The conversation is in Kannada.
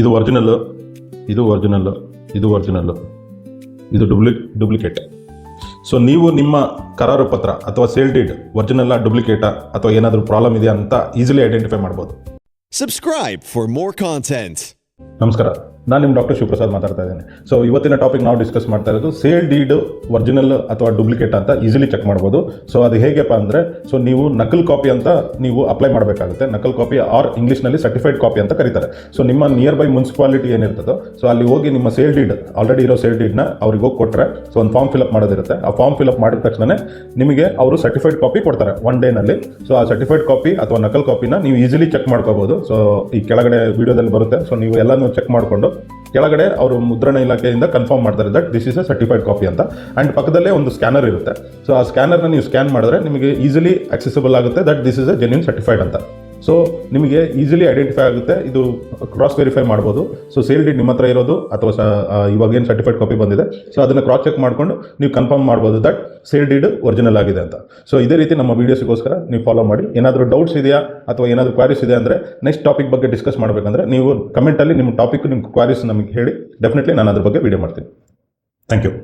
ಇದು ಒರಿಜಿನಲ್ಲು, ಇದು ಒರಿಜಿನಲ್ಲು, ಇದು ಒರಿಜಿನಲ್ಲು, ಇದು ಡೂಪ್ಲಿಕೇಟ್. ಸೊ ನೀವು ನಿಮ್ಮ ಕರಾರು ಪತ್ರ ಅಥವಾ ಸೇಲ್ ಡೀಡ್ ಒರಿಜಿನಲ್ಲ ಡೂಪ್ಲಿಕೇಟಾ ಅಥವಾ ಏನಾದರೂ ಪ್ರಾಬ್ಲಮ್ ಇದೆಯಾ ಅಂತ ಈಸಿಲಿ ಐಡೆಂಟಿಫೈ ಮಾಡ್ಬೋದು. Subscribe for more content. ನಮಸ್ಕಾರ, ನಾನು ನಿಮ್ಮ ಡಾಕ್ಟರ್ ಶಿವಪ್ರಸಾದ್ ಮಾತಾಡ್ತಾ ಇದ್ದೇನೆ. ಸೊ ಇವತ್ತಿನ ಟಾಪಿಕ್ ನಾವು ಡಿಸ್ಕಸ್ ಮಾಡ್ತಾ ಇರೋದು ಸೇಲ್ ಡೀಡ್ ಒರಿಜಿನಲ್ ಅಥವಾ ಡೂಪ್ಲಿಕೇಟ್ ಅಂತ ಈಸಿಲಿ ಚೆಕ್ ಮಾಡ್ಬೋದು. ಸೊ ಅದು ಹೇಗೆಪ್ಪ ಅಂದರೆ, ಸೊ ನೀವು ನಕಲ್ ಕಾಪಿ ಅಂತ ನೀವು ಅಪ್ಲೈ ಮಾಡಬೇಕಾಗುತ್ತೆ. ನಕಲ್ ಕಾಪಿ ಆರ್ ಇಂಗ್ಲೀಷ್ನಲ್ಲಿ ಸರ್ಟಿಫೈಡ್ ಕಾಪಿ ಅಂತ ಕರೀತಾರೆ. ಸೊ ನಿಮ್ಮ ನಿಯರ್ ಬೈ ಮುನ್ಸಿಪಾಲಿಟಿ ಏನಿರ್ತದೋ, ಸೊ ಅಲ್ಲಿ ಹೋಗಿ ನಿಮ್ಮ ಸೇಲ್ ಡೀಡ್ ಆಲ್ರೆಡಿ ಇರೋ ಸೇಲ್ ಡೀಡ್ನ ಅವ್ರಿಗೆ ಹೋಗಿ ಕೊಟ್ಟರೆ, ಸೊ ಒಂದು ಫಾರ್ಮ್ ಫಿಲಪ್ ಮಾಡೋದಿರುತ್ತೆ. ಆ ಫಾರ್ಮ್ ಫಿಲಪ್ ಮಾಡಿದ ತಕ್ಷಣ ನಿಮಗೆ ಅವರು ಸರ್ಟಿಫೈಡ್ ಕಾಪಿ ಕೊಡ್ತಾರೆ 1 ಡೇನಲ್ಲಿ. ಸೊ ಆ ಸರ್ಟಿಫೈಡ್ ಕಾಪಿ ಅಥವಾ ನಕಲ್ ಕಾಪಿನ ನೀವು ಈಸಿಲಿ ಚೆಕ್ ಮಾಡ್ಕೋಬೋದು. ಸೊ ಈ ಕೆಳಗಡೆ ವಿಡಿಯೋದಲ್ಲಿ ಬರುತ್ತೆ. ಸೊ ನೀವು ಎಲ್ಲನೂ ಚೆಕ್ ಮಾಡಿಕೊಂಡು ಕೆಳಗಡೆ ಅವರು ಮುದ್ರಣ ಇಲಾಖೆಯಿಂದ ಕನ್ಫರ್ಮ್ ಮಾಡ್ತಾರೆ that this is a certified copy ಅಂತ. ಆ್ಯಂಡ್ ಪಕ್ಕದಲ್ಲೇ ಒಂದು ಸ್ಕ್ಯಾನರ್ ಇರುತ್ತೆ. ಸೊ ಆ ಸ್ಕ್ಯಾನರ್ನ ನೀವು ಸ್ಕ್ಯಾನ್ ಮಾಡಿದ್ರೆ ನಿಮಗೆ ಈಸಿಲಿ ಆಕ್ಸೆಸಿಬಲ್ ಆಗುತ್ತೆ that this is A genuine certified ಅಂತ. ಸೊ ನಿಮಗೆ ಈಸಿಲಿ ಐಡೆಂಟಿಫೈ ಆಗುತ್ತೆ. ಇದು ಕ್ರಾಸ್ ವೆರಿಫೈ ಮಾಡ್ಬೋದು. ಸೊ ಸೇಲ್ ಡೀಡ್ ನಿಮ್ಮ ಹತ್ರ ಇರೋದು ಅಥವಾ ಇವಾಗ ಏನು ಸರ್ಟಿಫೈಡ್ ಕಾಪಿ ಬಂದಿದೆ, ಸೊ ಅದನ್ನು ಕ್ರಾಸ್ ಚೆಕ್ ಮಾಡಿಕೊಂಡು ನೀವು ಕನ್ಫರ್ಮ್ ಮಾಡ್ಬೋದು ದಟ್ ಸೇಲ್ ಡೀಡ್ ಒರಿಜಿನಲ್ ಆಗಿದೆ ಅಂತ. ಸೊ ಇದೇ ರೀತಿ ನಮ್ಮ ವೀಡಿಯೋಸ್ಗೋಸ್ಕರ ನೀವು ಫಾಲೋ ಮಾಡಿ. ಏನಾದರೂ ಡೌಟ್ಸ್ ಇದೆಯಾ ಅಥವಾ ಏನಾದರೂ ಕ್ವಾರೀಸ್ ಇದೆ ಅಂದರೆ, ನೆಕ್ಸ್ಟ್ ಟಾಪಿಕ್ ಬಗ್ಗೆ ಡಿಸ್ಕಸ್ ಮಾಡಬೇಕಂದ್ರೆ ನೀವು ಕಮೆಂಟಲ್ಲಿ ನಿಮ್ಮ ಟಾಪಿಕ್, ನಿಮ್ಮ ಕ್ವಾರೀಸ್ ನಮಗೆ ಹೇಳಿ. ಡೆಫಿನೆಟ್ಲಿ ನಾನು ಅದ್ರ ಬಗ್ಗೆ ವೀಡಿಯೋ ಮಾಡ್ತೀನಿ. Thank you.